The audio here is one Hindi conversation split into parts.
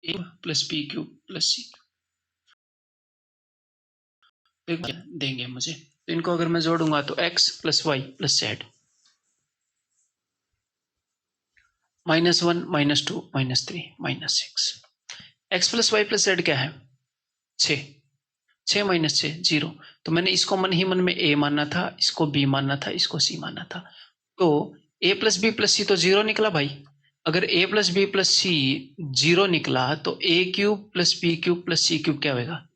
ए plus B cube plus C देंगे मुझे। तो इनको अगर मैं जोड़ूंगा तो x plus Y plus Z -1 -2 -3 -6 x plus Y plus Z क्या है 6 6 माइनस 6 0। तो मैंने इसको मन ही मन में a मानना था, इसको b मानना था, इसको c मानना था। तो a plus B plus C तो 0 निकला भाई। अगर a plus B plus C 0 निकला तो a cube plus B cube plus C cube क्या होगा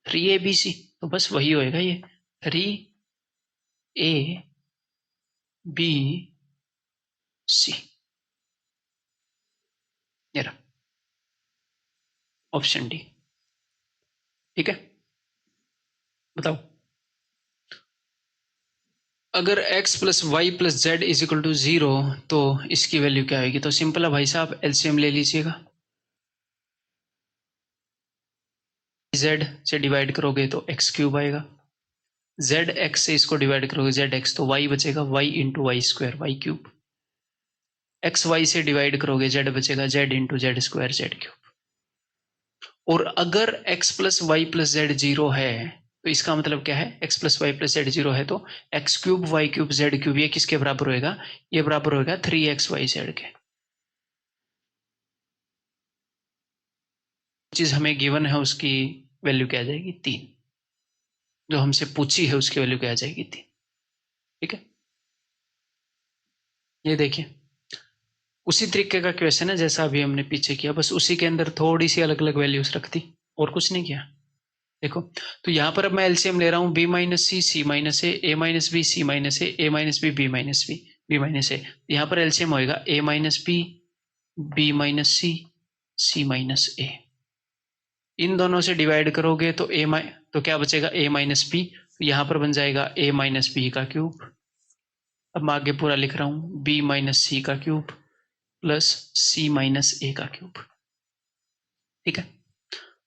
3abc। तो बस वही होएगा ये 3abc। ये रहा ऑप्शन डी। ठीक है, बताओ अगर x plus Y plus Z is equal to 0 तो इसकी वैल्यू क्या आएगी। तो सिंपल है भाई साहब, एलसीएम ले लीजिएगा। z से डिवाइड करोगे तो x क्यूब आएगा, z x से इसको डिवाइड करोगे z x तो y बचेगा y into Y square Y cube, x y से डिवाइड करोगे z बचेगा z into Z square Z cube. और अगर x plus Y plus Z 0 है तो इसका मतलब क्या है, x plus Y plus Z 0 है तो x cube Y cube Z cube ये किसके बराबर होएगा, ये बराबर होएगा 3xyz के। चीज हमें गिवन है उसकी वैल्यू क्या आ जाएगी 3, जो हमसे पूछी है उसकी वैल्यू क्या आ जाएगी 3। ठीक है, ये देखिए उसी तरीके का क्वेश्चन है जैसा अभी हमने पीछे किया, बस उसी के अंदर थोड़ी सी अलग अलग वैल्यूज रख दी और कुछ नहीं किया। देखो तो यहाँ पर अब मैं एलसीएम ले रहा हूँ b minus C C minus A minus B C minus A minus B minus B minus A. यहाँ पर एलसीएम होएगा a minus B minus C minus A. इन दोनों से डिवाइड करोगे तो तो क्या बचेगा a माइनस बी, यहाँ पर बन जाएगा a माइनस बी का क्यूब। अब मैं आगे पूरा लिख रहा हूँ b माइनस सी का क्यूब प्लस सी माइनस ए का क्यूब। ठीक है,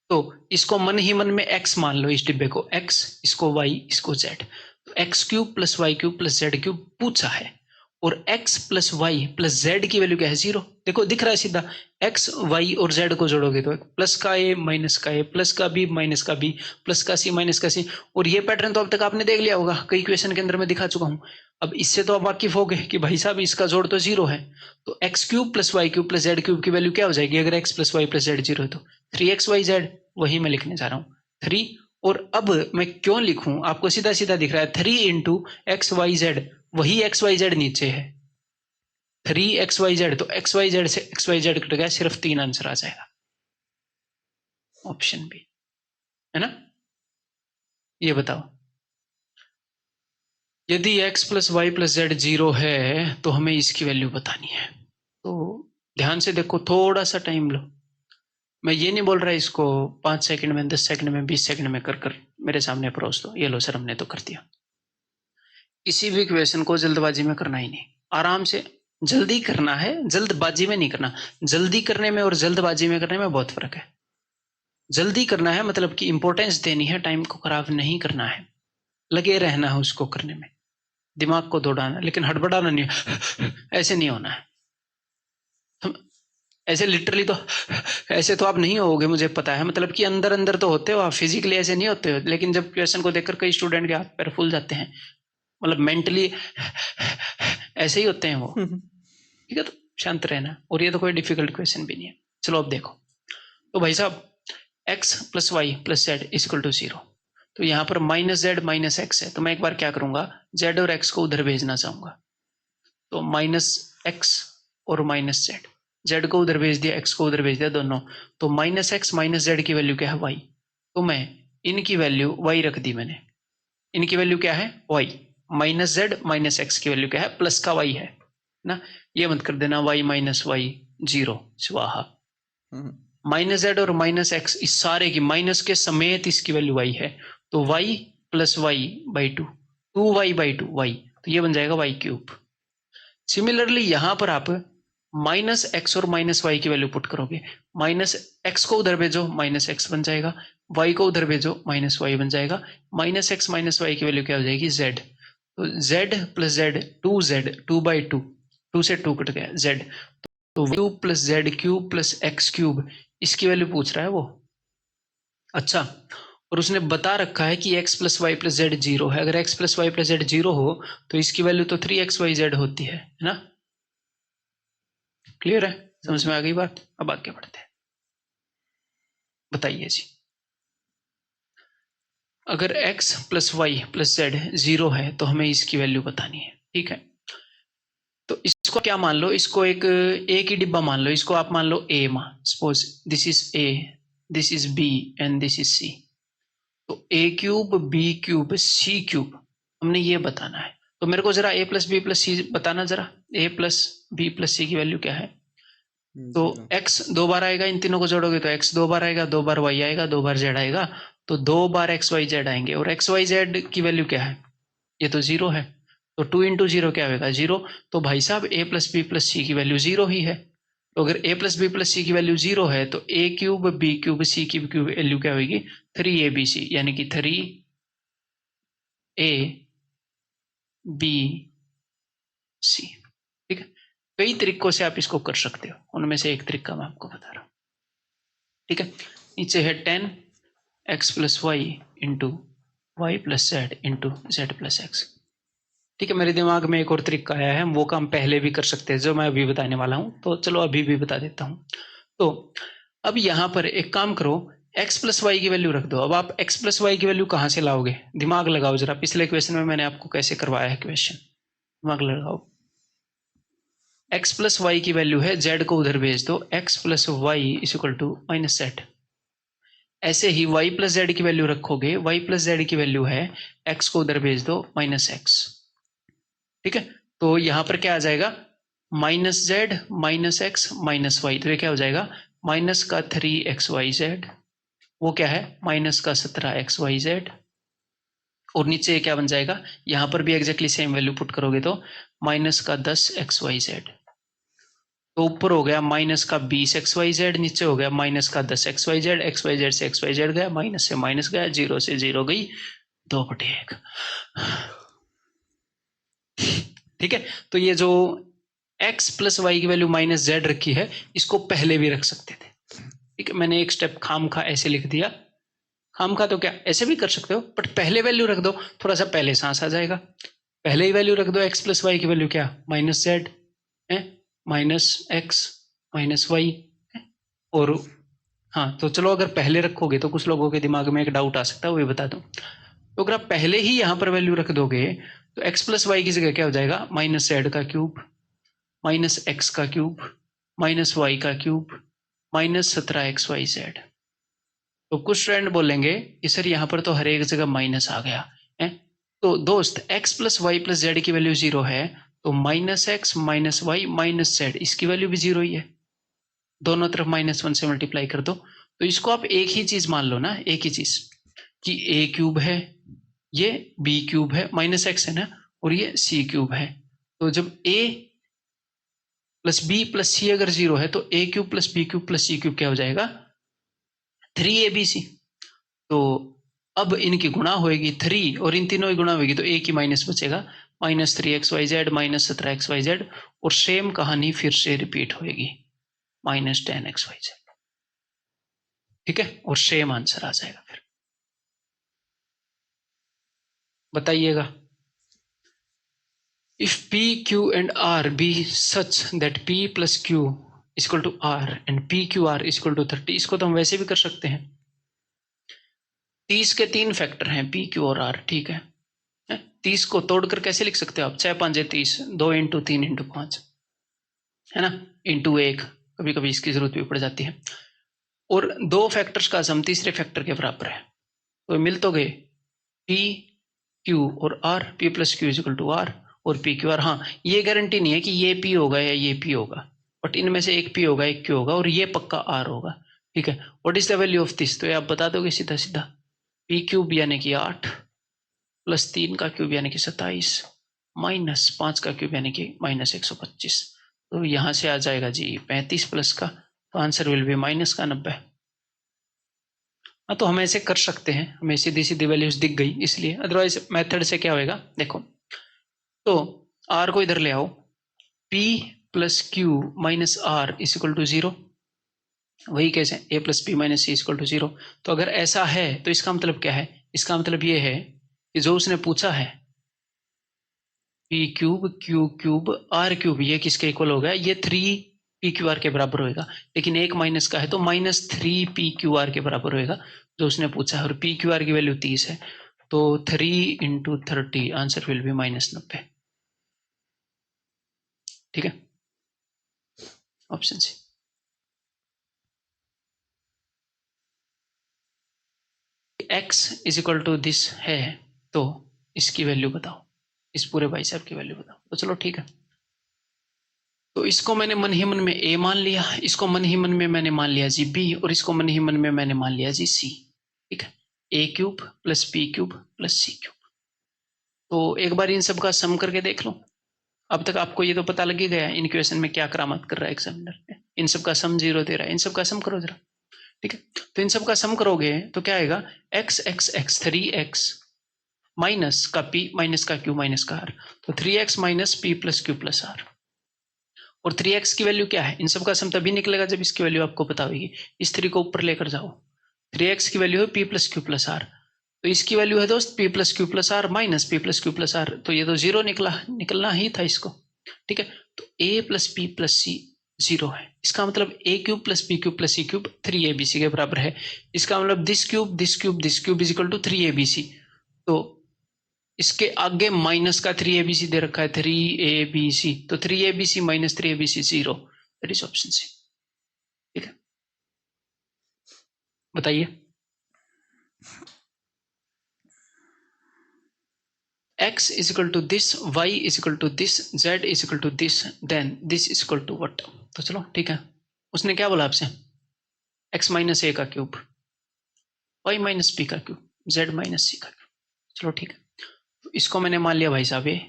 तो इसको मन ही मन में x मान लो, इस डिब्बे को x, इसको y, इसको z। तो x cube plus Y cube plus Z cube पूछा है और x plus Y plus Z की वैल्यू क्या है 0। देखो दिख रहा है सीधा, x y और z को जोड़ोगे तो प्लस का a माइनस का a प्लस का b माइनस का b प्लस का c माइनस का c। और ये पैटर्न तो अब तक आपने देख लिया होगा, कई क्वेश्चन के अंदर मैं दिखा चुका हूं। अब इससे तो आप वाकिफ हो गए कि भाई साहब इसका जोड़ तो 0 है। तो x cube plus Y cube plus Z cube की वैल्यू क्या हो जाएगी अगर x plus Y plus Z 0 है तो 3xyz। वही मैं लिखने जा रहा हूँ 3। और अब मैं क्यों लिखूं, आपको सीधा सीधा दिख रहा है 3 इंटू एक्स वाई जेड, वही एक्स वाई जेड नीचे है 3xyz। तो xyz से xyz कट गया, सिर्फ 3 आंसर आ जाएगा ऑप्शन बी, है ना। ये बताओ यदि x plus Y plus Z 0 है तो हमें इसकी वैल्यू बतानी है। तो ध्यान से देखो, थोड़ा सा टाइम लो। मैं ये नहीं बोल रहा इसको 5 सेकंड में 10 सेकंड में 20 सेकंड में कर कर मेरे सामने परोस दो, ये लो सर हमने तो कर दिया। किसी भी क्वेश्चन को जल्दबाजी में करना ही नहीं, आराम से जल्दी करना है, जल्दबाजी में नहीं करना। जल्दी करने में और जल्दबाजी में करने में बहुत फर्क है। जल्दी करना है मतलब कि इंपॉर्टेंस देनी है, टाइम को खराब नहीं करना है, लगे रहना है उसको करने में, दिमाग को दौड़ाना, लेकिन हड़बड़ाना नहीं ऐसे नहीं होना है। ऐसे लिटरली तो ऐसे तो आप नहीं होगे मुझे पता है, मतलब कि अंदर अंदर तो होते हो आप, फिजिकली ऐसे नहीं होते हो, लेकिन जब क्वेश्चन को देखकर कई स्टूडेंट के हाथ पैर फूल जाते हैं, मतलब मेंटली ऐसे ही होते हैं वो। ठीक है, तो शांत रहना, और ये तो कोई डिफिकल्ट क्वेश्चन भी नहीं है। चलो अब देखो, तो भाई साहब x plus Y plus Z equal to 0, तो यहाँ पर माइनस जेड माइनस एक्स है, तो मैं एक बार क्या करूंगा z और x को उधर भेजना चाहूंगा, तो माइनस एक्स और माइनस जेड, जेड को उधर भेज दिया एक्स को उधर भेज दिया दोनों, तो माइनस एक्स माइनस जेड की वैल्यू क्या है वाई। तो मैं इनकी वैल्यू वाई रख दी मैंने, इनकी वैल्यू क्या है Y, minus Z minus X की वैल्यू क्या है प्लस का वाई है ना। ये मत कर देना वाई माइनस वाई 0 स्वाहा। माइनस जेड और माइनस एक्स इस सारे की माइनस के समेत इसकी वैल्यू वाई है, तो Y plus Y by 2, 2y by 2 Y, तो ये बन जाएगा वाई क्यूब। सिमिलरली यहां पर आप माइनस एक्स और माइनस वाई की वैल्यू पुट करोगे, माइनस एक्स को उधर भेजो माइनस एक्स बन जाएगा, वाई को उधर भेजो माइनस वाई बन जाएगा, माइनस एक्स माइनस वाई की वैल्यू क्या हो जाएगी जेड, तो Z plus Z 2z 2 by 2, 2 से 2 कट गया जेड, तो cube plus Z cube plus x cube इसकी वैल्यू पूछ रहा है वो। अच्छा, और उसने बता रखा है कि x plus Y plus Z 0 है। अगर x plus Y plus Z 0 हो तो इसकी वैल्यू तो 3xyz होती है ना? क्लियर है? समझ में आ गई बात? अब आगे बढ़ते हैं। बताइए जी, अगर x plus Y plus Z 0 है तो हमें इसकी वैल्यू बतानी है। ठीक है, तो इसको क्या मान लो, इसको एक ही डिब्बा मान लो, इसको आप मान लो a suppose this is a, this is b and this is c। तो a cube b cube c cube हमने ये बताना है। तो मेरे को जरा a प्लस बी प्लस सी बताना जरा, a प्लस बी प्लस सी की वैल्यू क्या है? तो x 2 बार आएगा, इन तीनों को जोड़ोगे तो x 2 बार आएगा, 2 बार y आएगा, 2 बार z आएगा, तो 2 बार x y z आएंगे। और x y z की वैल्यू क्या है? ये तो 0 है, तो 2 इंटू 0 क्या होगा? 0। तो भाई साहब a प्लस बी प्लस सी की वैल्यू 0 ही है। तो अगर a प्लस बी प्लस सी की वैल्यू 0 है तो a cube b cube c की वैल्यू क्या होगी? 3abc, यानी कि 3abc। ठीक है, कई तरीकों से आप इसको कर सकते हो, उनमें से एक तरीका मैं आपको बता रहा हूं। ठीक है, नीचे है 10x plus Y into Y plus Z into Z plus X. ठीक है, मेरे दिमाग में एक और तरीका आया है, हम वो काम पहले भी कर सकते हैं जो मैं अभी बताने वाला हूं, तो चलो अभी भी बता देता हूं। तो अब यहां पर एक काम करो, x प्लस वाई की वैल्यू रख दो। अब आप x प्लस वाई की वैल्यू कहां से लाओगे? दिमाग लगाओ जरा, पिछले क्वेश्चन में मैंने आपको कैसे करवाया है क्वेश्चन, दिमाग लगाओ। x प्लस वाई की वैल्यू है, z को उधर भेज दो, x plus Y is equal to minus Z. ऐसे ही y प्लस जेड की वैल्यू रखोगे, y प्लस जेड की वैल्यू है, x को उधर भेज दो माइनस एक्स। ठीक है, तो यहां पर क्या आ जाएगा? Minus Z minus X minus Y, तो ये क्या हो जाएगा? माइनस का 3xyz, वो क्या है? माइनस का 17xyz। और नीचे क्या बन जाएगा? यहां पर भी एग्जैक्टली सेम वैल्यू पुट करोगे तो माइनस का 10xyz। तो ऊपर हो गया माइनस का 20xyz, नीचे हो गया माइनस का 10xyz, xyz से xyz गया, माइनस से माइनस गया, 0 से 0 गई, 2/1। ठीक है, तो ये जो x प्लस वाई की वैल्यू माइनस जेड रखी है, इसको पहले भी रख सकते थे। ठीक है, मैंने एक स्टेप खामखा ऐसे लिख दिया। खामखा तो क्या, ऐसे भी कर सकते हो, बट पहले वैल्यू रख दो, थोड़ा सा पहले सांस आ जाएगा। पहले ही वैल्यू रख दो, x प्लस वाई की वैल्यू क्या? माइनस जेड है, माइनस एक्स माइनस वाई। और हाँ, तो चलो अगर पहले रखोगे तो कुछ लोगों के दिमाग में एक डाउट आ सकता है, वो भी बता दूं। तो अगर आप पहले ही यहां पर वैल्यू रख दोगे तो x प्लस वाई की जगह क्या हो जाएगा? माइनस जेड का क्यूब माइनस एक्स का क्यूब माइनस वाई का क्यूब माइनस 17xyz। तो कुछ स्टूडेंट बोलेंगे कि सर यहाँ पर तो हर एक जगह माइनस आ गया है। तो दोस्त, x plus Y plus Z की वैल्यू 0 है, तो minus X minus Y minus Z, इसकी वैल्यू भी 0 ही है। दोनों तरफ -1 से मल्टीप्लाई कर दो। तो इसको आप एक ही चीज मान लो ना, एक ही चीज, कि a क्यूब है, ये b क्यूब है, माइनस एक्स है ना, और ये c क्यूब है। तो जब a plus B plus C अगर 0 है तो a cube plus B cube plus C cube क्या हो जाएगा? 3abc। तो अब इनकी गुणा होगी 3, और इन तीनों की गुणा होगी तो a की माइनस बचेगा, -3xyz माइनस 17xyz। और सेम कहानी फिर से रिपीट होगी, -10xyz। ठीक है, और सेम आंसर आ जाएगा। फिर बताइएगा, if p q and r be such that p plus q is equal to r and p q r is equal to 30, इसको तो हम वैसे भी कर सकते हैं। 30 के 3 फैक्टर हैं, p q और r। ठीक है, 30 को तोड़कर कैसे लिख सकते हो आप? 6 5 30, 2 इंटू 3 इंटू 5 है ना, इंटू 1, कभी कभी इसकी जरूरत भी पड़ जाती है। और दो फैक्टर्स का सम तीसरे फैक्टर के बराबर है, तो मिल तो गए p q और r, p plus Q is equal to r और पी क्यू आर। हाँ, ये गारंटी नहीं है कि ये पी होगा या ये पी होगा, बट इनमें से एक पी होगा एक क्यू होगा, और ये पक्का आर होगा। ठीक है, what is the value of this? तो ये आप बता दोगे सीधा सीधा, पी क्यूब यानी कि 8 प्लस 3 का क्यूब यानी कि 27 माइनस 5 का क्यूब यानी कि -125। तो यहां से आ जाएगा जी 35 प्लस का, तो आंसर विल बी माइनस का 90। हाँ, तो हम ऐसे कर सकते हैं, हमें सीधी सीधी वैल्यूज दिख गई इसलिए, अदरवाइज मेथड से क्या होएगा देखो। तो r को इधर ले आओ, p plus Q minus R is equal to 0। वही कैसे a plus B minus C equal to 0। तो अगर ऐसा है तो इसका मतलब क्या है, इसका मतलब ये है कि जो उसने पूछा है P cube Q cube R cube ये किसके इक्वल होगा, ये 3 p q r के बराबर होएगा। लेकिन एक माइनस का है तो -3 p q r के बराबर होएगा जो उसने पूछा है, और p q r की वैल्यू 30 है, तो 3 × 30 आंसर विल बी -90। ठीक है, option C. x is equal to this है तो इसकी वैल्यू बताओ, इस पूरे बाइसेप की वैल्यू बताओ। तो चलो ठीक है, तो इसको मैंने मन ही मन में a मान लिया, इसको मन ही मन में मैंने मान लिया जी b, और इसको मन ही मन में मैंने मान लिया जी c। ठीक है, a³ plus p³ plus c³। तो एक बार इन सब का सम करके देख लो। अब तक आपको ये तो पता लग ही गया इन क्वेश्चन में क्या करामात कर रहा है एग्जामिनर। इन सब का सम 0 दे रहा है, इन सब का सम करो जरा। ठीक है, तो इन सब का सम करोगे तो क्या आएगा, x x x 3x minus का p माइनस का q माइनस का r, तो 3x minus p plus q plus r। और 3x की वैल्यू क्या है, इन सब का सम तभी निकलेगा जब इसकी वैल्यू आपको पता होगी। इस 3 को ऊपर लेकर जाओ, 3x की वैल्यू है p plus Q plus R, तो इसकी वैल्यू है दोस्त p plus Q plus R minus p plus Q plus R, तो ये तो 0 निकलना ही था इसको। ठीक है, तो a plus p plus c 0 है, इसका मतलब a³ प्लस b³ प्लस c³ 3abc के बराबर है। इसका मतलब this cube is equal to 3abc। तो इसके आगे माइनस का 3abc दे रखा है, 3abc, तो 3abc minus 3abc 0, that is option C. ठीक है, बताइए। x is equal to this, y is equal to this, z is equal to this, then this is equal to what। तो चलो ठीक है, उसने क्या बोला आपसे, x माइनस ए का क्यूब, y माइनस बी का क्यूब, z माइनस सी का क्यूब। चलो ठीक है, तो इसको मैंने मान लिया भाई साहब ए,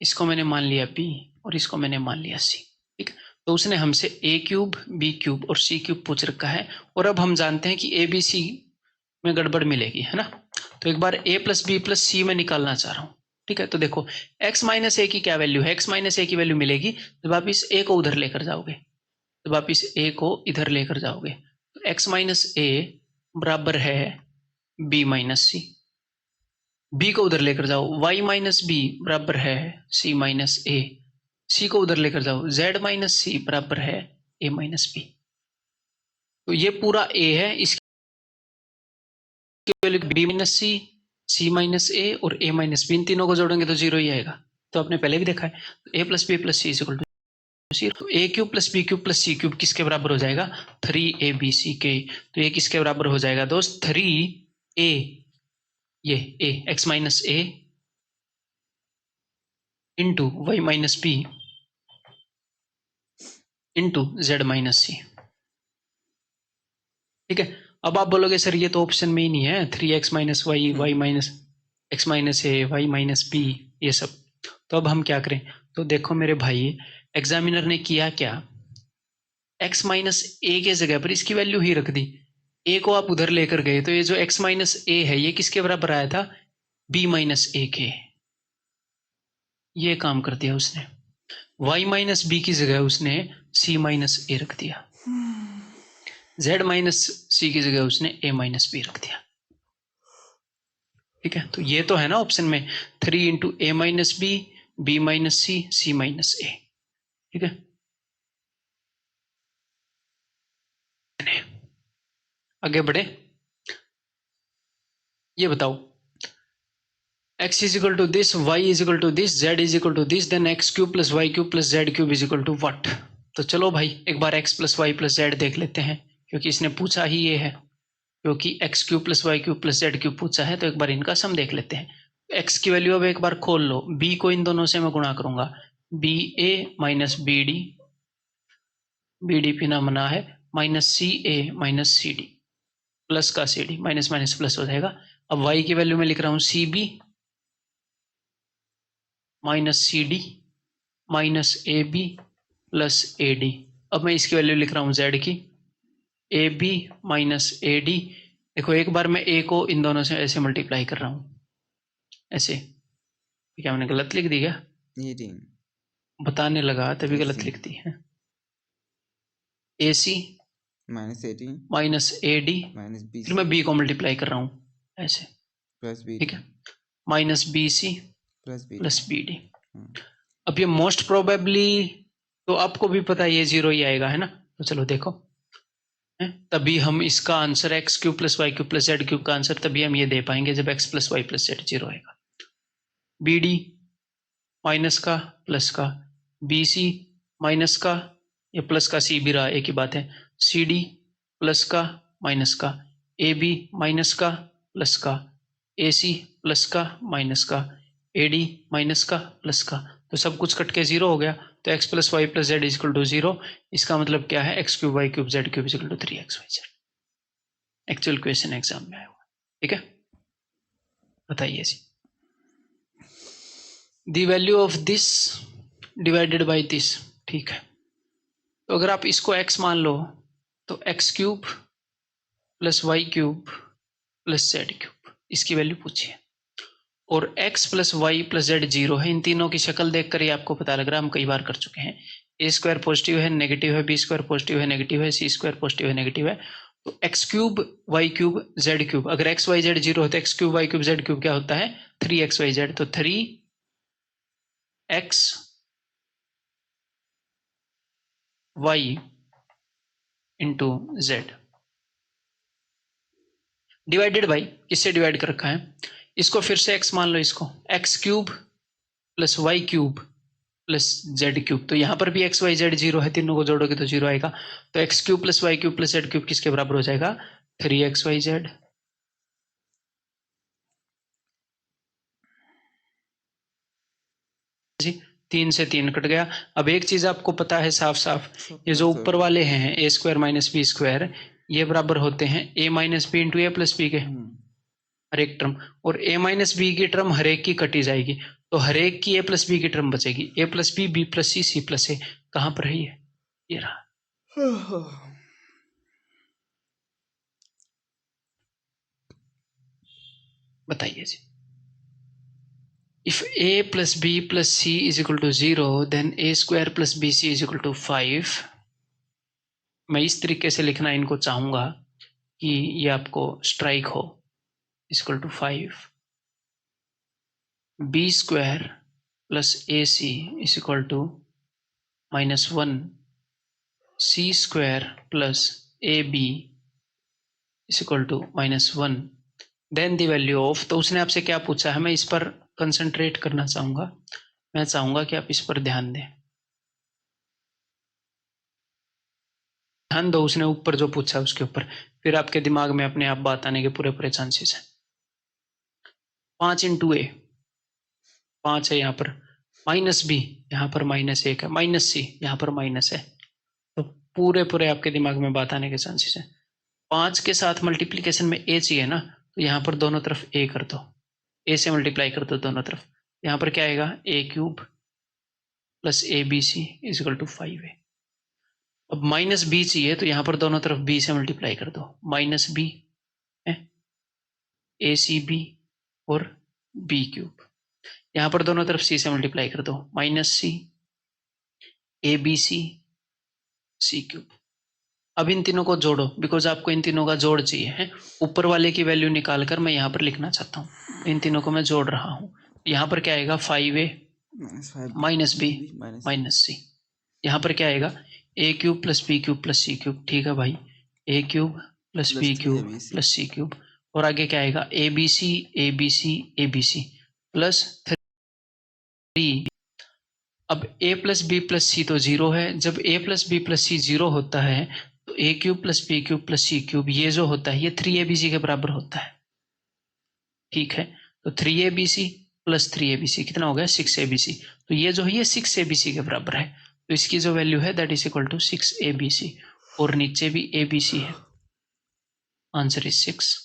इसको मैंने मान लिया b, और इसको मैंने मान लिया c। ठीक है, तो उसने हमसे a³ b³ और c³ पूछ रखा है, और अब हम जानते हैं कि a b c में गड़बड़ मिलेगी, है ना। तो एक बार a प्लस बी प्लस सी में निकालना चाह रहा हूं। ठीक है, तो देखो x माइनस ए की क्या वैल्यू है, x माइनस ए की वैल्यू मिलेगी जब आप इस a को उधर लेकर जाओगे, जब आप इस a को इधर लेकर जाओगे, तो x माइनस ए बराबर है b माइनस सी, b को उधर लेकर जाओ, y माइनस बी बराबर है c माइनस ए, c को उधर लेकर जाओ, z माइनस सी बराबर है a माइनस बी। तो ये पूरा a है, इसकी value b minus C, C minus ए और a माइनस बी, इन तीनों को जोड़ेंगे तो 0 ही आएगा। तो आपने पहले भी देखा है a plus B plus C equal to 0। a³ प्लस b³ प्लस c³ किसके बराबर हो जाएगा, 3abc के। तो ये किसके बराबर हो जाएगा दोस्त, 3a, ये a x minus A into Y minus B into Z minus C. ठीक है, अब आप बोलोगे सर ये तो ऑप्शन में ही नहीं है, 3x minus Y, Y minus X minus A, Y minus B, ये सब। तो अब हम क्या करें, तो देखो मेरे भाई एग्जामिनर ने किया क्या, x माइनस ए के जगह पर इसकी वैल्यू ही रख दी, a को आप उधर लेकर गए, तो ये जो x माइनस ए है ये किसके बराबर आया था, b माइनस ए के। ये काम कर दिया उसने, y माइनस बी की जगह उसने c माइनस ए रख दिया, z माइनस सी की जगह उसने a माइनस बी रख दिया। ठीक है, तो ये तो है ना ऑप्शन में, 3 इंटू ए minus B, B minus C, C minus ए। ठीक है, आगे बढ़े, ये बताओ x is equal to this, y is equal to this, z is equal to this, then x cube plus Y cube plus Z cube is equal to what। तो चलो भाई एक बार x plus Y plus Z देख लेते हैं, क्योंकि इसने पूछा ही ये है, क्योंकि x cube plus Y cube plus Z cube पूछा है, तो एक बार इनका सम देख लेते हैं। x की वैल्यू अब एक बार खोल लो, b को इन दोनों से मैं गुणा करूंगा, B A minus B D, B D पिना मना है, minus C A minus C D, plus का C D, minus minus plus हो जाएगा। अब y की वैल्यू में लिख रहा हूँ C B minus C D minus A B plus A D. अब मैं इसकी वैल्यू लिख रहा हूँ z की, A B minus A D. देखो एक बार मैं a को इन दोनों से ऐसे मल्टीप्लाई कर रहा हूँ, ऐसे, क्या मैंने गलत लिख दी क्या, बताने लगा तभी गलत लिख दी है, ए सी माइनस ए डी, फिर मैं बी को मल्टीप्लाई कर रहा हूँ ऐसे, प्लस बी, ठीक है, minus B C plus B D. अब ये मोस्ट प्रोबेबली तो आपको भी पता है ये 0 ही आएगा, है ना। तो चलो देखो, तभी हम इसका answer X cube plus Y cube plus Z cube का आंसर तभी हम ये दे पाएंगे जब X plus Y plus Z 0 आएगा। बी डी माइनस का प्लस का, बी सी माइनस का, ये प्लस का सी भी रहा, एक ही बात है, सी डी प्लस का माइनस का, ए बी माइनस का प्लस का, ए सी प्लस का माइनस का, ए डी माइनस का प्लस का, तो सब कुछ कट के 0 हो गया। तो x plus Y plus Z equal to 0, इसका मतलब क्या है, X cube Y cube Z cube equal to 3x Y Z. Actual question exam में आया हुआ, ठीक है। बताइए जी, the value of this divided by this, ठीक है। तो अगर आप इसको x मान लो तो X cube plus Y cube plus Z cube, इसकी वैल्यू पूछिए। और x plus Y plus Z 0 है, इन तीनों की शक्ल देखकर ही आपको पता लग रहा है, हम कई बार कर चुके हैं। ए स्क्वायर पॉजिटिव है, नेगेटिव है, बी स्क्वायर पॉजिटिव है, नेगेटिव है, सी स्क्वायर पॉजिटिव है, नेगेटिव है। तो X cube Y cube Z cube, अगर एक्स वाई जेड 0 होता है, X cube Y cube Z cube क्या होता है, 3x वाई जेड। तो 3x Y into Z divided by, किससे डिवाइड कर रखा है, इसको फिर से x मान लो, इसको X cube plus Y cube plus Z cube. तो यहां पर भी एक्स वाई जेड 0 है, तीनों को जोड़ोगे तो 0 आएगा। तो X cube plus Y cube plus Z cube किसके बराबर हो जाएगा, 3x वाई जेड। जी 3 से 3 कट गया। अब एक चीज आपको पता है साफ साफ, ये जो ऊपर वाले हैं A square minus B square, ये बराबर होते हैं A minus B into A plus B के, हर एक टर्म। और a माइनस बी की टर्म हर एक की कटी जाएगी, तो हर एक की a प्लस बी की टर्म बचेगी, a plus B, B plus C, C plus A. कहां पर है ये रहा। बताइए जी, if a plus B plus C is equal to 0 then a square plus B C is equal to 5। मैं इस तरीके से लिखना इनको चाहूंगा कि ये आपको स्ट्राइक हो, equal to 5 B square plus A C is equal to -1 C square plus A B is equal to -1। Then the value of, तो उसने आपसे क्या पूछा है, मैं इस पर कंसंट्रेट करना चाहूंगा, मैं चाहूंगा कि आप इस पर ध्यान दें, ध्यान दो। उसने ऊपर जो पूछा उसके ऊपर, फिर आपके दिमाग में अपने आप बात आने के पूरे पूरे चांसेस हैं। 5 इंटू ए 5 है यहाँ पर, माइनस बी यहाँ पर -1 है, माइनस सी यहाँ पर माइनस है, तो पूरे पूरे आपके दिमाग में बात आने के चांसेस हैं। 5 के साथ मल्टीप्लीकेशन में ए चाहिए ना, तो यहाँ पर दोनों तरफ ए कर दो, ए से मल्टीप्लाई कर दो दोनों तरफ। यहाँ पर क्या आएगा, A cube plus A B C is equal to 5 है। अब माइनस बी चाहिए, तो यहाँ पर दोनों तरफ बी से मल्टीप्लाई कर दो, minus B A C B और बी क्यूब। यहाँ पर दोनों तरफ सी से मल्टीप्लाई कर दो, minus C A B C C cube. अब इन तीनों को जोड़ो, बिकॉज आपको इन तीनों का जोड़ चाहिए है। ऊपर वाले की वैल्यू निकालकर मैं यहाँ पर लिखना चाहता हूँ, इन तीनों को मैं जोड़ रहा हूँ। यहाँ पर क्या आएगा, 5a माइनस बी माइनस सी। यहाँ पर क्या आएगा, A cube plus B cube plus C cube, ठीक है भाई, A cube plus B cube plus C cube. और आगे क्या आएगा, A B C A B C A B C plus 3। अब a plus B plus C तो 0 है, जब a plus B plus C 0 होता है तो A cube plus B cube plus C cube ये जो होता है ये 3abc के बराबर होता है, ठीक है। तो 3abc प्लस 3abc कितना हो गया, 6abc। तो ये जो है ये 6abc के बराबर है, तो इसकी जो वैल्यू है that is equal to 6abc। और नीचे भी abc है, आंसर इज 6,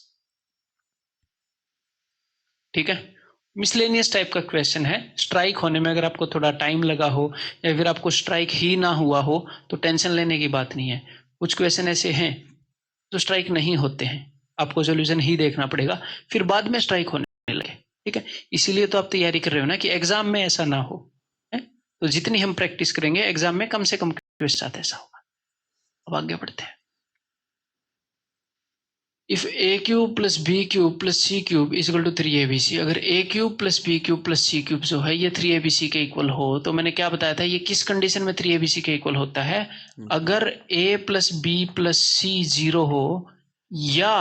ठीक है। मिसलेनियस टाइप का क्वेश्चन है, स्ट्राइक होने में अगर आपको थोड़ा टाइम लगा हो या फिर आपको स्ट्राइक ही ना हुआ हो तो टेंशन लेने की बात नहीं है। कुछ क्वेश्चन ऐसे हैं जो स्ट्राइक नहीं होते हैं, आपको सॉल्यूशन ही देखना पड़ेगा, फिर बाद में स्ट्राइक होने लगे, ठीक है। इसीलिए तो आप तैयारी कर रहे हो ना कि एग्जाम में ऐसा ना हो, है? तो जितनी हम प्रैक्टिस करेंगे एग्जाम में कम से कम क्वेश्चन ऐसा होगा। अब आगे बढ़ते हैं। If A cube plus B cube plus C cube is equal to 3abc, अगर A cube plus B cube plus C cube जो है ये 3abc के इक्वल हो, तो मैंने क्या बताया था, ये किस कंडीशन में 3abc के इक्वल होता है, अगर a plus B plus C 0 हो या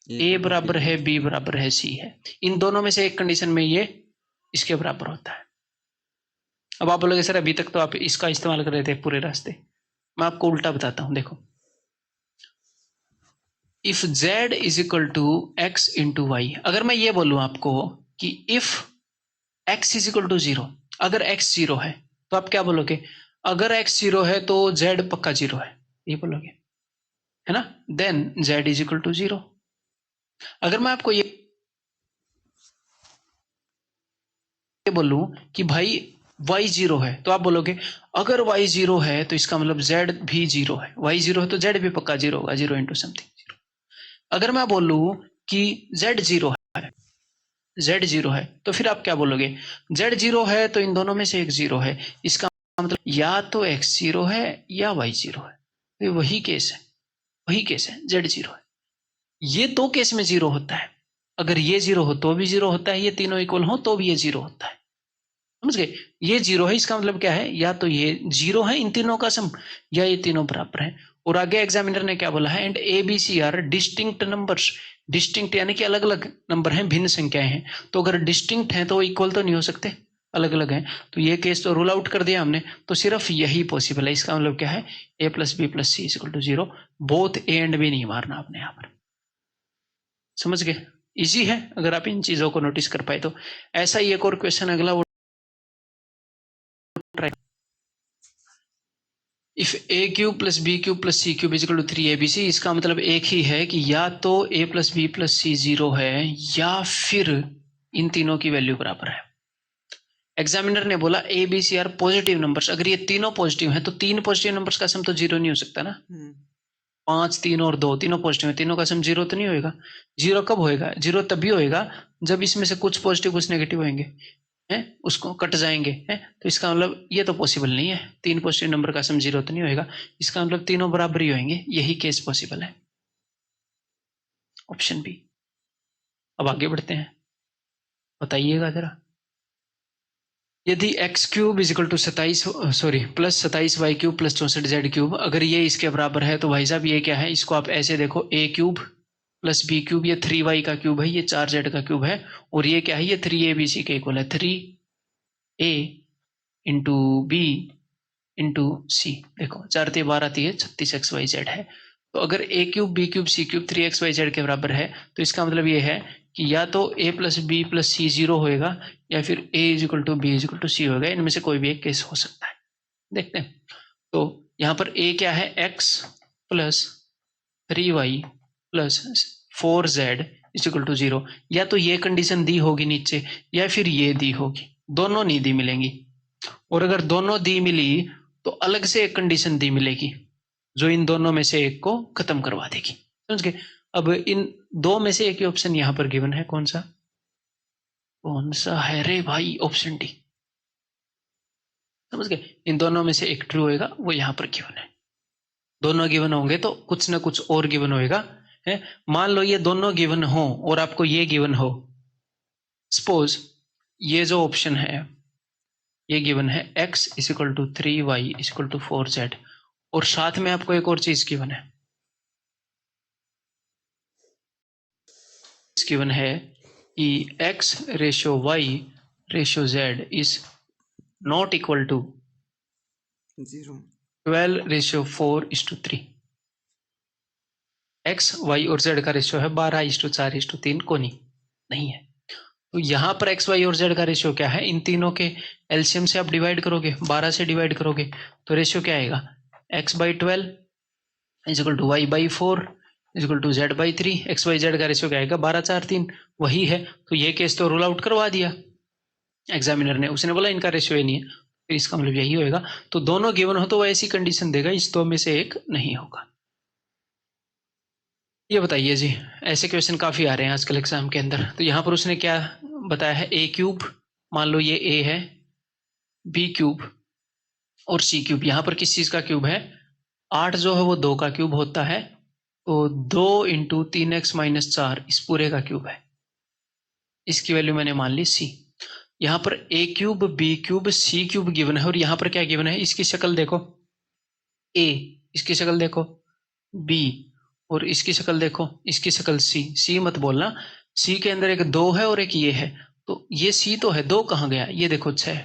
a बराबर है b बराबर है c है, इन दोनों में से एक कंडीशन में ये इसके बराबर होता है। अब आप बोलोगे सर अभी तक तो आप इसका इस्तेमाल कर रहे थे पूरे रास्ते, मैं आपको उल्टा बताता हूं। देखो, if z is equal to X into Y, अगर मैं ये बोलूं आपको कि if x is equal to 0, अगर x 0 है तो आप क्या बोलोगे, अगर x 0 है तो z पक्का 0 है, ये बोलोगे, है ना। Then z is equal to 0। अगर मैं आपको ये बोलूं कि भाई y 0 है, तो आप बोलोगे अगर y 0 है तो इसका मतलब z भी 0 है, y 0 है तो z भी पक्का 0 होगा, 0 इंटू समथिंग 0। अगर मैं बोलूं कि z 0 है, z 0 है, तो फिर आप क्या बोलोगे, z 0 है तो इन दोनों में से एक 0 है, इसका मतलब या तो x 0 है या y 0 है, तो वही केस है, वही केस है, z 0 है। ये दो केस में 0 होता है, अगर ये 0 हो तो भी 0 होता है, ये तीनों इक्वल हो तो भी ये 0 होता है, समझ गए। ये 0 है, इसका मतलब क्या है, या तो ये 0 है इन तीनों का सम, या ये तीनों बराबर है। और आगे एग्जामिनर ने क्या बोला है, and A B C are distinct numbers, distinct यानी कि अलग अलग नंबर हैं, भिन्न संख्याएं हैं, तो अगर डिस्टिंक्ट हैं तो इक्वल तो नहीं हो सकते, अलग अलग हैं, तो ये केस तो रूल आउट कर दिया हमने, तो सिर्फ यही पॉसिबल है। इसका मतलब क्या है, A plus B plus C is equal to 0, both A and B नहीं मारना आपने यहाँ पर, समझ गए। इजी है अगर आप इन चीजों को नोटिस कर पाए तो। ऐसा ही एक और क्वेश्चन अगला, वो try, if A cube plus B cube plus C cube is equal to 3abc, इसका मतलब एक ही है कि या तो a plus B plus C 0 है या फिर इन तीनों की वैल्यू बराबर है। एग्जामिनर ने बोला A B C are positive numbers, अगर ये तीनों पॉजिटिव हैं तो तीन पॉजिटिव नंबर्स का सम तो 0 नहीं हो सकता ना, 5 3 और 2 तीनों पॉजिटिव है, तीनों का सम 0 तो नहीं होएगा। 0 कब होएगा, 0 तभी होएगा जब इसमें से कुछ पॉजिटिव कुछ नेगेटिव होंगे, हैं उसको कट जाएंगे, हैं, तो इसका मतलब ये तो पॉसिबल नहीं है, तीन पॉजिटिव नंबर का सम 0 तो नहीं होएगा, इसका मतलब तीनों बराबर ही होंगे, यही केस पॉसिबल है, ऑप्शन बी। अब आगे बढ़ते हैं, बताइएगा जरा, यदि X cube is equal to 27 sorry plus 27 Y cube plus 64 Z cube, अगर ये इसके बराबर है तो भाई साहब ये क्या है, इसको आप ऐसे देखो, ए क्यूब प्लस बी क्यूब, ये 3y का क्यूब है, ये 4z का क्यूब है, और ये क्या है, ये 3abc के इक्वल है, 3a इंटू बी इंटू सी, देखो 4 3 12 3 36xyz है, तो अगर A cube B cube C cube 3xyz के बराबर है, तो इसका मतलब ये है कि या तो a plus B plus C 0 होएगा या फिर a is equal to B is equal to C होगा, इनमें से कोई भी एक केस हो सकता है। देखते हैं, तो यहाँ पर a क्या है, x plus 3y plus 4z is equal to 0, या तो ये कंडीशन दी होगी नीचे या फिर ये दी होगी, दोनों नहीं दी मिलेंगी, और अगर दोनों दी मिली तो अलग से एक कंडीशन दी मिलेगी जो इन दोनों में से एक को खत्म करवा देगी, समझ गए। अब इन दो में से एक ही ऑप्शन यहां पर गिवन है, कौन सा, कौन सा है रे भाई, ऑप्शन डी, समझ गए। इन दोनों में से एक ट्रू होएगा, वो यहां पर गिवन है, दोनों गिवन होंगे तो कुछ ना कुछ और गिवन होएगा, है। मान लो ये दोनों गिवन हो और आपको ये गिवन हो, सपोज ये जो ऑप्शन है ये गिवन है x is equal to 3y is equal to 4z, और साथ में आपको एक और चीज गिवन है, गिवन है कि x ratio y ratio z is not equal to 12 ratio 4:3, x y और z का रेशियो है 12:4:3, को नहीं है, तो यहाँ पर एक्स वाई और जेड का रेशियो क्या है, इन तीनों के एलसीएम से आप डिवाइड करोगे, 12 से डिवाइड करोगे तो रेशियो क्या आएगा, x/12 is equal to y/4 is equal to z/3, x Y z का रेशियो क्या आएगा 12:4:3, वही है, तो ये केस तो रूल आउट करवा दिया एग्जामिनर ने, उसने बोला इनका रेशियो नहीं है, तो इसका मतलब यही होएगा, तो दोनों गिवन हो तो वो ऐसी कंडीशन देगा, इस दो में से एक नहीं होगा। ये बताइए जी, ऐसे क्वेश्चन काफी आ रहे हैं आजकल एग्जाम के अंदर, तो यहाँ पर उसने क्या बताया है, ए क्यूब, मान लो ये ए है, बी क्यूब और सी क्यूब, यहाँ पर किस चीज का क्यूब है, 8 जो है वो 2 का क्यूब होता है, तो 2 इंटू 3x-4 इस पूरे का क्यूब है। इसकी वैल्यू मैंने मान ली c। यहां पर a cube, b cube, c cube given है, और यहां पर क्या गिवन है, इसकी शक्ल देखो a, इसकी शक्ल देखो b, और इसकी शक्ल देखो, इसकी शक्ल c मत बोलना, c के अंदर एक 2 है और एक ये है, तो ये c तो है, 2 कहाँ गया, ये देखो 6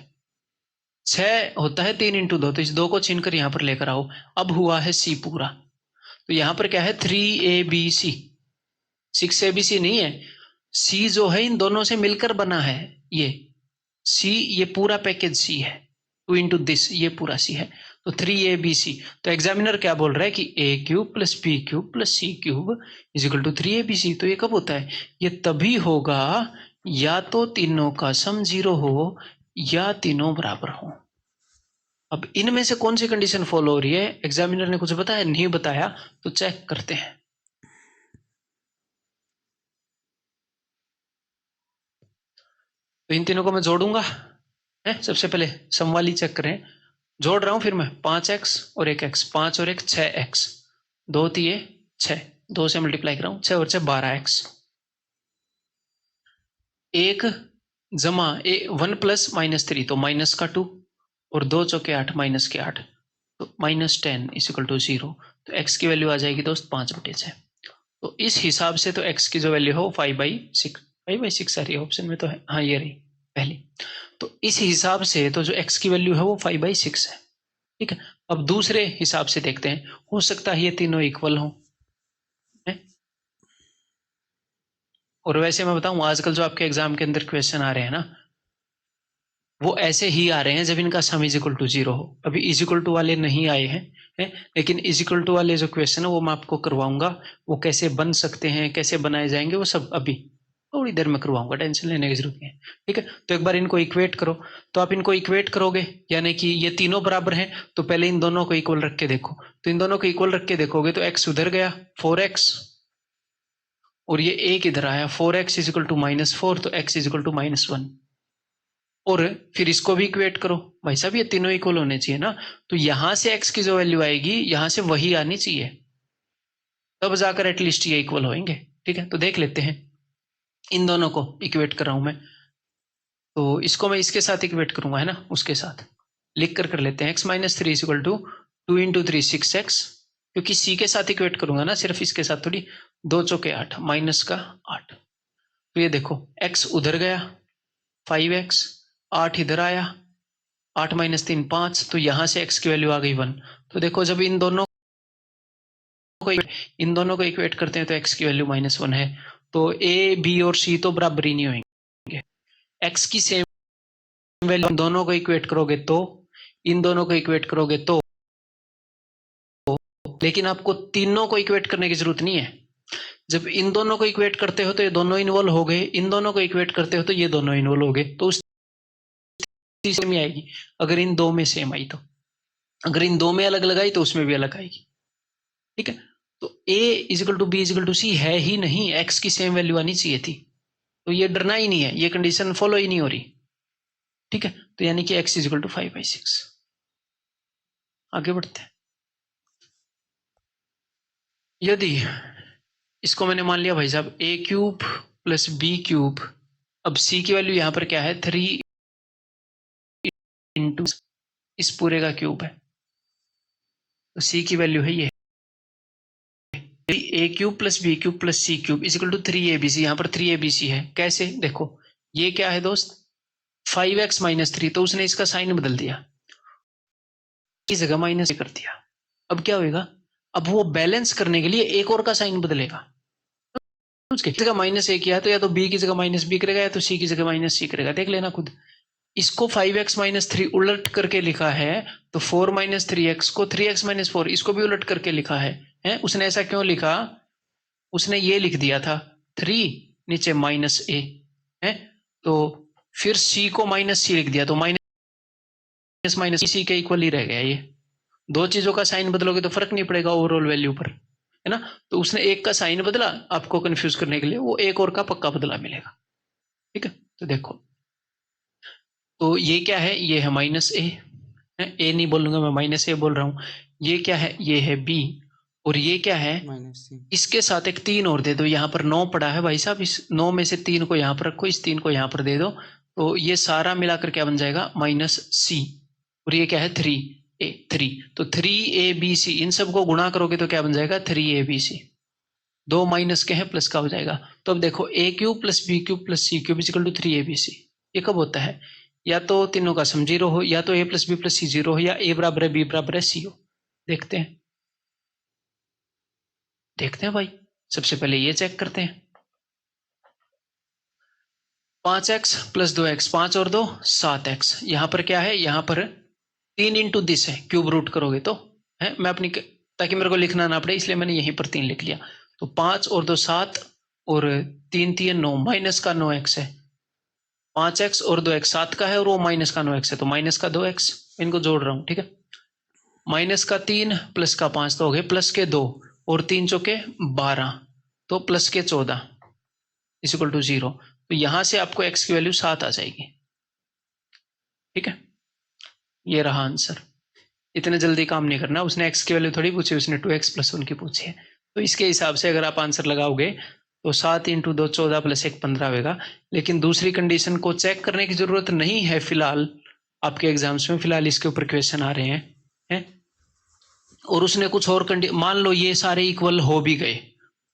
होता है 3 इंटू 2, तो इस 2 को छीनकर यहां पर लेकर आओ। अब हुआ है c पूरा, तो यहां पर क्या है 3abc, 6abc नहीं है, c जो है इन दोनों से मिलकर बना है, ये c, ये पूरा पैकेज c है, 2 इंटू दिस, ये पूरा c है, तो 3abc। तो एग्जामिनर क्या बोल रहा है कि a cube plus b cube plus c cube is equal to 3abc। तो ये कब होता है, ये तभी होगा या तो तीनों का सम 0 हो या तीनों बराबर हो। अब इनमें से कौन सी कंडीशन फॉलो हो रही है, एग्जामिनर ने कुछ बताया, नहीं बताया, तो चेक करते हैं। तो इन तीनों को मैं जोड़ूंगा, है सबसे पहले सम वाली चेक करें, जोड़ रहा हूं फिर मैं 5x और एक x, 5 और एक 6x, 2 तिये 6, 2 से मल्टीप्लाई कर रहा हूं, 6 और 6 12x, 1 जमा 1 प्लस -3 तो माइनस का 2, और 2 चौके 8 माइनस के 8, तो -10 इज इक्वल टू 0। तो x की वैल्यू आ जाएगी दोस्त 5/6। तो इस हिसाब से तो x की जो वैल्यू हो 5/6 आ रही है ऑप्शन में, तो है हाँ, ये रही पहली। तो इस हिसाब से तो जो x की वैल्यू है वो 5/6 है, ठीक है। अब दूसरे हिसाब से देखते हैं, हो सकता है ये तीनों इक्वल हो, और वैसे मैं बताऊं आजकल जो आपके एग्जाम के अंदर क्वेश्चन आ रहे हैं ना, वो ऐसे ही आ रहे हैं जब इनका सम इज इक्वल टू 0 हो। अभी इज इक्वल टू वाले नहीं आए हैं, लेकिन इज इक्वल टू वाले जो क्वेश्चन है वो मैं आपको करवाऊंगा, वो कैसे बन सकते हैं, कैसे बनाए जाएंगे, वो सब अभी थोड़ी देर में करवाऊंगा, टेंशन लेने की जरूरत नहीं है, ठीक है। तो एक बार इनको इक्वेट करो, तो आप इनको इक्वेट करोगे, यानी कि ये तीनों बराबर हैं, तो पहले इन दोनों को इक्वल रख के देखो, तो इन दोनों को इक्वल रख के देखोगे तो x उधर गया 4x, और ये एक इधर आया 4x इज इक्वल टू -4, तो x इज इक्वल टू -1, और फिर इसको भी इक्वेट करो, भाई साहब ये तीनों इक्वल होने चाहिए ना, तो यहां से x की जो वैल्यू आएगी यहां से वही आनी चाहिए, तब जाकर एटलीस्ट ये इक्वल होंगे, ठीक है। तो देख लेते हैं, इन दोनों को इक्वेट कर रहा हूं मैं, तो इसको मैं इसके साथ इक्वेट करूंगा, है ना, उसके साथ लिख कर लेते हैं, x - 3 is equal to 2 into 3 6x, क्योंकि c के साथ इक्वेट करूंगा ना, सिर्फ इसके साथ थोड़ी, 2 चौके 8 माइनस का 8, तो ये देखो x उधर गया 5x, 8 इधर आया, 8 - 3 5, तो यहां से x की वैल्यू आ गई 1। तो देखो जब इन दोनों को इक्वेट करते हैं तो x की वैल्यू -1 है, तो a b और c तो बराबर ही नहीं होंगे, x की सेम वैल्यू इन दोनों को इक्वेट करोगे तो, इन दोनों को इक्वेट करोगे तो, लेकिन आपको तीनों को इक्वेट करने की जरूरत नहीं है। जब इन दोनों को इक्वेट करते हो तो ये दोनों इन्वॉल्व हो गए, इन दोनों को इक्वेट करते हो तो ये दोनों इन्वॉल्व हो गए, तो उस सेम ही आएगी, अगर इन दो में सेम आई तो, अगर इन दो में अलग लगाई तो उसमें भी अलग आएगी, ठीक है। तो a equal to B equal to C है ही नहीं, x की सेम वैल्यू आनी चाहिए थी, तो ये डरना ही नहीं है, ये कंडीशन फॉलो ही नहीं हो रही, ठीक है। तो यानी कि x इजिकल टू 5/6। आगे बढ़ते हैं, यदि इसको मैंने मान लिया भाई साहब a cube plus b cube, अब c की वैल्यू यहां पर क्या है 3 इंटू इस पूरे का क्यूब है, तो c की वैल्यू है ये a cube plus b cube plus c cube is equal to 3abc, यहाँ पर 3abc है, कैसे देखो, ये क्या है दोस्त 5x - 3, तो उसने इसका साइन बदल दिया, इस जगह माइनस कर दिया, अब क्या होगा, अब वो बैलेंस करने के लिए एक और का साइन बदलेगा, उसके जगह -a किया है तो या तो b की जगह -b करेगा या तो c की जगह -c करेगा, देख लेना खुद। इसको 5x - 3 उलट करके लिखा है, तो 4 - 3x को 3x - 4 इसको भी उलट करके लिखा है? उसने ऐसा क्यों लिखा, उसने ये लिख दिया था 3 नीचे -a है, तो फिर c को -c लिख दिया, तो माइनस c के इक्वल ही रह गया, ये दो चीजों का साइन बदलोगे तो फर्क नहीं पड़ेगा ओवरऑल वैल्यू पर, है ना। तो उसने एक का साइन बदला आपको कंफ्यूज करने के लिए, वो एक और का पक्का बदला मिलेगा, ठीक है। तो देखो, तो ये क्या है, ये है -a, ए नहीं बोलूंगा मैं, -a बोल रहा हूं, ये क्या है, ये है b, और ये क्या है, -c। इसके साथ एक 3 और दे दो, यहाँ पर 9 पड़ा है भाई साहब, इस 9 में से 3 को यहाँ पर रखो, इस 3 को यहाँ पर दे दो, तो ये सारा मिलाकर क्या बन जाएगा -c। और ये क्या है 3a 3, तो 3abc इन सबको गुणा करोगे तो क्या बन जाएगा 3abc। दो माइनस के हैं प्लस का हो जाएगा। तो अब देखो a cube plus B cube plus C cube is equal to 3abc। ये कब होता है, या तो तीनों का सम 0 हो, या तो a plus B plus C 0 हो, या a बराबर है b बराबर है c हो। देखते हैं, देखते हैं भाई, सबसे पहले ये चेक करते हैं। 5x प्लस 2x, 5 और 2 7x, यहां पर क्या है, यहां पर 3 इंटू दिस है, क्यूब रूट करोगे तो है, मैं अपनी ताकि मेरे को लिखना ना पड़े इसलिए मैंने यहीं पर 3 लिख लिया। तो 5 और 2 7 और 3 3 9, माइनस का 9x है। 5x और 2x 7 का है और वो माइनस का 9x है, तो माइनस का 2x, इनको जोड़ रहा हूं, ठीक है। माइनस का 3 प्लस का 5 तो हो गए प्लस के 2 और 3 चौके 12, तो प्लस के 14 इक्वल टू 0। तो यहां से आपको x की वैल्यू 7 आ जाएगी, ठीक है। ये रहा आंसर। इतने जल्दी काम नहीं करना, उसने x की वैल्यू थोड़ी पूछी, उसने 2x प्लस 1 की पूछी है। तो इसके हिसाब से अगर आप आंसर लगाओगे तो 7 इंटू 2 14 प्लस 1 15 होगा। लेकिन दूसरी कंडीशन को चेक करने की जरूरत नहीं है फिलहाल आपके एग्जाम्स में, फिलहाल इसके ऊपर क्वेश्चन आ रहे हैं। और उसने कुछ और मान लो ये सारे इक्वल हो भी गए,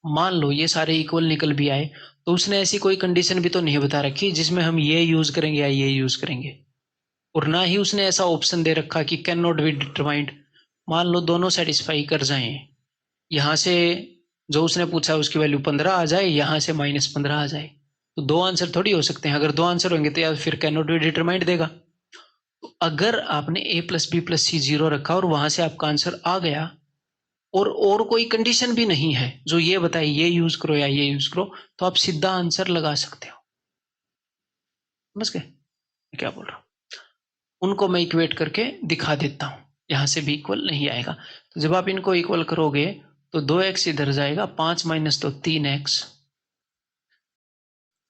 मान लो ये सारे इक्वल निकल भी आए, तो उसने ऐसी कोई कंडीशन भी तो नहीं बता रखी जिसमें हम ये यूज करेंगे या ये यूज करेंगे। और ना ही उसने ऐसा ऑप्शन दे रखा कि कैन नॉट बी डिटरमाइंड। मान लो दोनों सेटिस्फाई कर जाएं, यहां से जो उसने पूछा उसकी वैल्यू 15 आ जाए, यहां से -15 आ जाए, तो दो आंसर थोड़ी हो सकते हैं। अगर दो आंसर होंगे तो या फिर कैन नॉट बी डिटरमाइंड देगा। तो अगर आपने a plus B plus C 0 रखा और वहां से आपका आंसर आ गया और कोई कंडीशन भी नहीं है जो ये बताए ये यूज करो या ये यूज करो, तो आप सीधा आंसर लगा सकते हो। समझ गए क्या बोल रहा हूं? उनको मैं इक्वेट करके दिखा देता हूं, यहां से भी इक्वल नहीं आएगा। तो जब आप इनको इक्वल करोगे तो 2x इधर जाएगा, 5 माइनस 2 3x,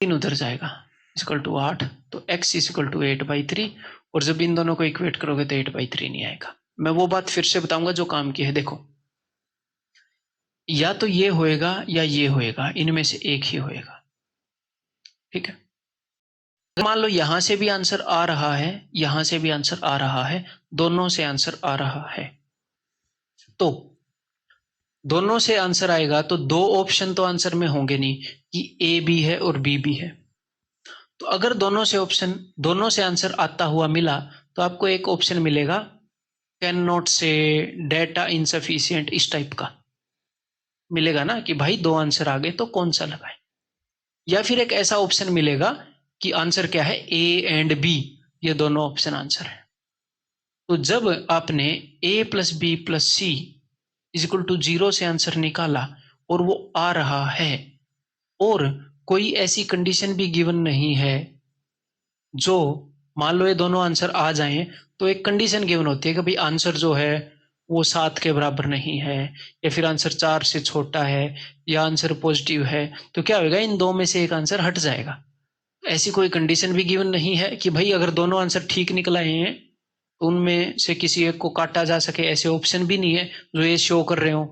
3 उधर जाएगा इक्वल टू 8, तो x इक्वल टू 8/3। और जब इन दोनों को इक्वेट करोगे तो 8/3 नहीं आएगा। मैं वो बात फिर से बताऊंगा जो काम की है। देखो, या तो ये होएगा या ये होएगा, इनमें से एक ही होएगा, ठीक है। मान लो यहां से भी आंसर आ रहा है, यहां से भी आंसर आ रहा है, दोनों से आंसर आ रहा है, तो दोनों से आंसर आएगा तो दो ऑप्शन तो आंसर में होंगे नहीं कि ए भी है और बी भी है। तो अगर दोनों से आंसर आता हुआ मिला तो आपको एक ऑप्शन मिलेगा कैन नॉट से, डेटा इनसफिशिएंट, इस टाइप का मिलेगा ना कि भाई दो आंसर आ गए तो कौन सा लगाए। या फिर एक ऐसा ऑप्शन मिलेगा कि आंसर क्या है, ए एंड बी, ये दोनों ऑप्शन आंसर है। तो जब आपने a plus B plus c is equal to 0 से आंसर निकाला और वो आ रहा है और कोई ऐसी कंडीशन भी गिवन नहीं है जो, मान लो ये दोनों आंसर आ जाएं, तो एक कंडीशन गिवन होती है कि भाई आंसर जो है वो 7 के बराबर नहीं है, या फिर आंसर 4 से छोटा है, या आंसर पॉजिटिव है, तो क्या होगा, इन दो में से एक आंसर हट जाएगा। ऐसी कोई कंडीशन भी गिवन नहीं है कि भाई अगर दोनों आंसर ठीक निकल आए हैं तो उनमें से किसी एक को काटा जा सके, ऐसे ऑप्शन भी नहीं है जो ये शो कर रहे हो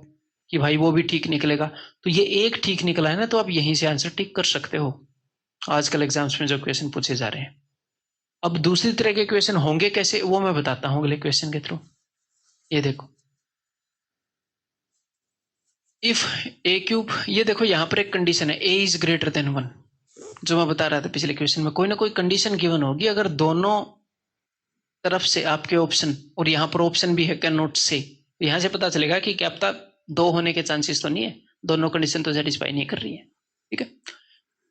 कि भाई वो भी ठीक निकलेगा। तो ये एक ठीक निकला है ना, तो आप यहीं से आंसर टिक कर सकते हो आजकल एग्जाम्स में जो क्वेश्चन पूछे जा रहे हैं। अब दूसरी तरह के क्वेश्चन होंगे कैसे, वो मैं बताता हूं अगले क्वेश्चन के थ्रू। ये देखो, इफ ए क्यूब, ये देखो यहां पर एक कंडीशन है ए इज ग्रेटर देन 1, जो मैं बता रहा था पिछले क्वेश्चन में, कोई ना कोई कंडीशन गिवन होगी। अगर दोनों तरफ से आपके ऑप्शन, और यहाँ पर ऑप्शन भी है कैन नॉट से, तो यहाँ से पता चलेगा कि क्या पता दो होने के चांसेस तो नहीं है, दोनों कंडीशन तो सेटिस्फाई नहीं कर रही है, ठीक है।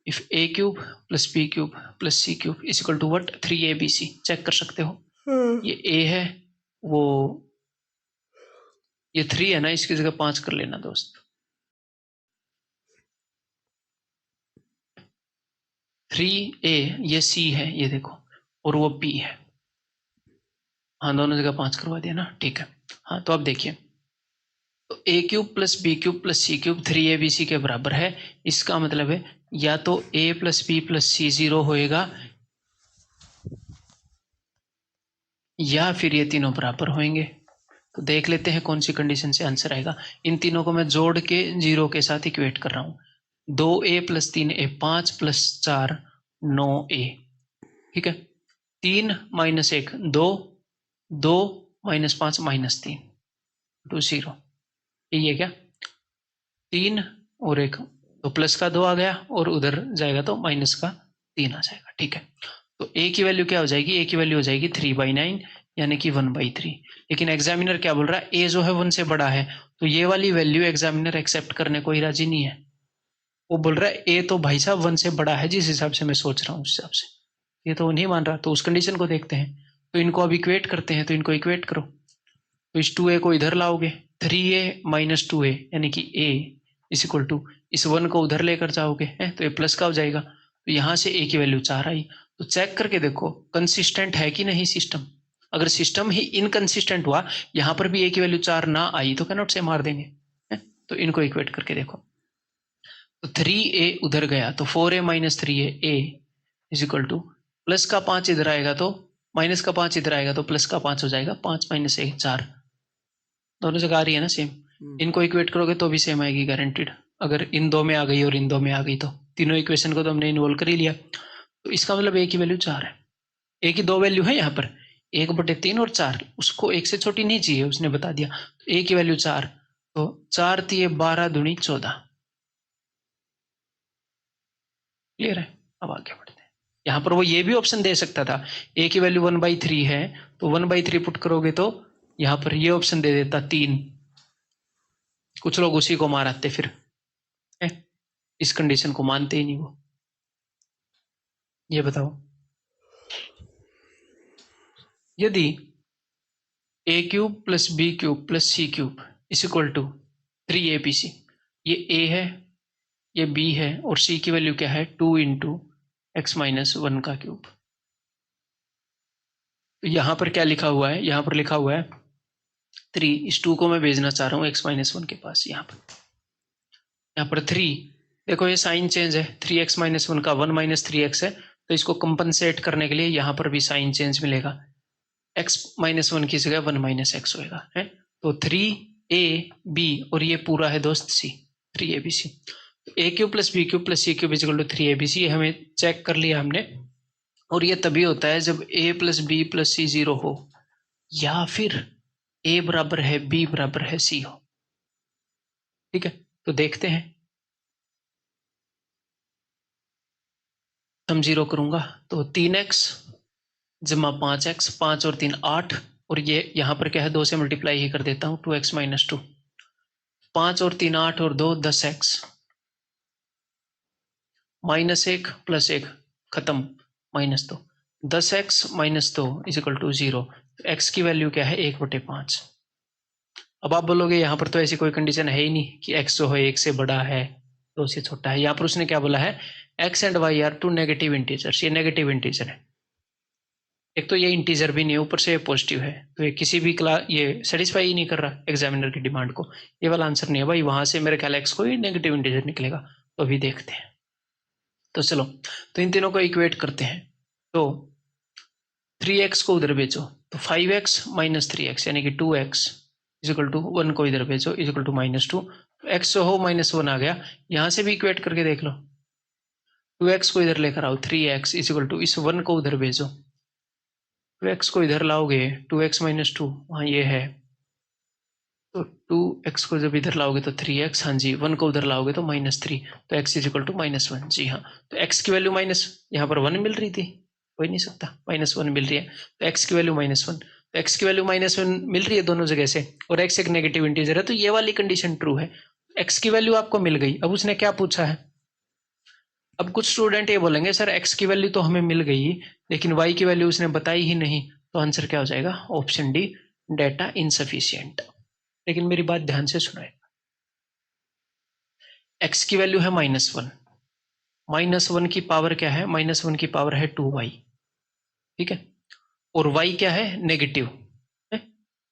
If A cube plus B cube plus C cube is equal to what, 3abc, check कर सकते हो। ये ए है, वो ये 3 है ना, इसकी जगह 5 कर लेना दोस्त। 3a, ये c है, ये देखो, और वो b है। हाँ, दोनों जगह 5 करवा दिया ना, ठीक है। हाँ, तो अब देखिए, तो A cube plus B cube plus C cube 3abc के बराबर है। इसका मतलब है या तो a plus B plus C 0 होएगा, या फिर ये तीनों बराबर होंगे। तो देख लेते हैं कौन सी कंडीशन से आंसर आएगा। इन तीनों को मैं जोड़ के 0 के साथ इक्वेट कर रहा हूँ। 2a + 3a 5 + 4 9a, ठीक है। 3 - 1 2, 2 - 5 -3 2 0, यही है क्या? 3 और 1 तो प्लस का 2 आ गया और उधर जाएगा तो माइनस का 3 आ जाएगा, ठीक है। तो a की वैल्यू क्या हो जाएगी? a की वैल्यू हो जाएगी 3/9 यानी कि 1/3। लेकिन एग्जामिनर क्या बोल रहा है? a जो है 1 से बड़ा है, तो ये वाली वैल्यू एग्जामिनर एक्सेप्ट करने को ही राजी नहीं है। वो बोल रहा है a तो भाई साहब 1 से बड़ा है, जिस हिसाब से मैं सोच रहा हूँ उस हिसाब से। ये तो नहीं मान रहा, तो उस कंडीशन को देखते हैं। तो इनको अब इक्वेट करते हैं, तो इनको इक्वेट करो। तो इस 2a को इधर लाओगे, 3a - 2a यानी कि a = इस 1 को उधर लेकर जाओगे है, तो ये प्लस का हो जाएगा। तो यहाँ से a की वैल्यू 4 आई। तो चेक करके देखो कंसिस्टेंट है कि नहीं सिस्टम। अगर सिस्टम ही इनकंसिस्टेंट हुआ, यहाँ पर भी a की वैल्यू 4 ना आई, तो कैनॉट से मार देंगे है? तो इनको इक्वेट करके देखो। तो 3a उधर गया तो 4a - 3a a प्लस का 5 इधर आएगा तो माइनस का 5 इधर आएगा तो प्लस का 5 हो जाएगा। 5 - 1 4, दोनों जगह आ रही है ना सेम। इनको इक्वेट करोगे तो भी सेम आएगी गारंटीड। अगर इन दो में आ गई और इन दो में आ गई तो तीनों इक्वेशन को तो हमने इन्वॉल्व कर ही लिया। तो इसका मतलब a की वैल्यू 4 है। a की दो वैल्यू है यहाँ पर, 1/3 और 4। उसको 1 से छोटी नहीं चाहिए, उसने बता दिया। तो a की वैल्यू 4, तो 4 × 3 = 12 दूनी 14। क्लियर है? अब आगे बढ़ते हैं। यहाँ पर वो ये भी ऑप्शन दे सकता था, a की वैल्यू 1/3 है, तो 1/3 पुट करोगे तो यहाँ पर ये ऑप्शन दे देता 3। कुछ लोग उसी को मारते फिर है? इस कंडीशन को मानते ही नहीं वो। ये बताओ, यदि a³ + b³ + c³ = 3abc, ये a है, ये b है और c की वैल्यू क्या है? 2 × x - 1 का क्यूब। तो यहाँ पर क्या लिखा हुआ है? यहाँ पर लिखा हुआ है 3। इस 2 को मैं भेजना चाह रहा हूँ x - 1 के पास। यहाँ पर 3, देखो ये साइन चेंज है। 3x - 1 का 1 - 3x है, तो इसको कंपनसेट करने के लिए यहाँ पर भी साइन चेंज मिलेगा। x - 1 की जगह 1 - x होएगा है। तो 3ab और ये पूरा है दोस्त c, 3abc। a³ + b³ + c³ = 3abc, ये हमें चेक कर लिया हमने। और ये तभी होता है जब a + b + c 0 हो, या फिर a बराबर है b बराबर है c हो। ठीक है, तो देखते हैं। हम 0 करूंगा तो 3x = 5x, 5 और 3 8, और ये यहाँ पर क्या है? 2 से मल्टीप्लाई ही कर देता हूँ, 2x - 2। 5 और 3 8 और 2 10x, -1 + 1 खत्म, -2। 10x - 2 = 0। x की वैल्यू क्या है? 1/5। अब आप बोलोगे यहाँ पर तो ऐसी कोई कंडीशन है ही नहीं कि x जो है 1 से बड़ा है 2 से छोटा है। यहाँ पर उसने क्या बोला है? x and y are 2 negative integers. ये नेगेटिव इंटीजर है। एक तो ये इंटीजर भी नहीं है, ऊपर से ये पॉजिटिव है, तो ये किसी भी क्लास ये सेटिस्फाई ही नहीं कर रहा एग्जामिनर की डिमांड को। ये वाला आंसर नहीं है भाई, वहां से मेरे ख्याल x को ही नेगेटिव इंटीजर निकलेगा। तो अभी देखते हैं। तो चलो, तो इन तीनों को इक्वेट करते हैं। तो 3x को उधर भेजो तो 5x - 3x यानी कि 2x = 1 को इधर भेजो = -2। x जो हो -1 आ गया। यहाँ से भी इक्वेट करके देख लो। 2x को इधर लेकर आओ, 3x = इस 1 को उधर भेजो। 2x को इधर लाओगे, 2x - 2 वहाँ ये है, तो 2x को जब इधर लाओगे तो 3x, हाँ जी। 1 को उधर लाओगे तो -3, तो x = -1। जी हाँ, तो x की वैल्यू माइनस, यहाँ पर 1 मिल रही थी, हो ही नहीं सकता, -1 मिल रही है, तो x की वैल्यू -1। तो x की वैल्यू -1 मिल रही है दोनों जगह से, और x एक नेगेटिव इंटीजर है, तो ये वाली कंडीशन ट्रू है। x की वैल्यू आपको मिल गई। अब उसने क्या पूछा है? अब कुछ स्टूडेंट ये बोलेंगे सर x की वैल्यू तो हमें मिल गई, लेकिन y की वैल्यू उसने बताई ही नहीं। तो आंसर क्या हो जाएगा? Option D, data insufficient. लेकिन मेरी बात ध्यान से सुनाए, x की वैल्यू है -1, -1 की पावर क्या है? -1 की पावर है 2y, ठीक है। और y क्या है? नेगेटिव।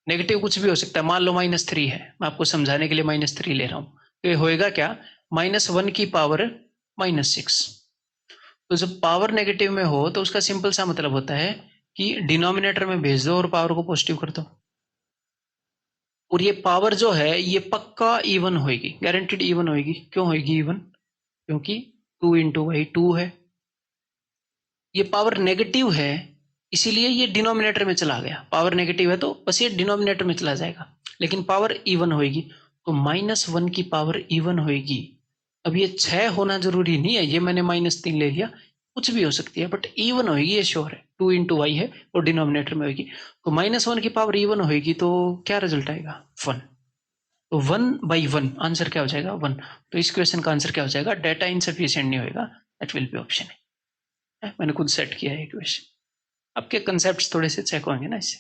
नेगेटिव कुछ भी हो सकता है, मान लो -3 है, मैं आपको समझाने के लिए -3 ले रहा हूं। तो ये होएगा क्या? -1 की पावर -6। तो जब पावर नेगेटिव में हो तो उसका सिंपल सा मतलब होता है कि डिनोमिनेटर में भेज दो और पावर को पॉजिटिव कर दो। और ये पावर जो है ये पक्का इवन होगी, गारंटीड इवन होगी। क्यों होगी इवन? क्योंकि 2 इंटू वाई 2 है। ये पावर नेगेटिव है इसीलिए ये डिनोमिनेटर में चला गया। पावर नेगेटिव है तो बस ये डिनोमिनेटर में चला जाएगा, लेकिन पावर इवन होगी तो -1 की पावर इवन होगी। अब ये 6 होना जरूरी नहीं है, ये मैंने -3 ले लिया, कुछ भी हो सकती है, बट इवन होगी ये श्योर है। 2 इंटू वाई है और डिनोमिनेटर में होगी, तो -1 की पावर इवन होगी तो क्या रिजल्ट आएगा? 1। तो 1/1 आंसर क्या हो जाएगा? 1। तो इस क्वेश्चन का आंसर क्या हो जाएगा? डेटा इनसफिशिएंट नहीं होगा, दैट विल बी ऑप्शन है। मैंने खुद सेट किया है क्वेश्चन। आपके कंसेप्ट थोड़े से चेक होंगे ना इससे।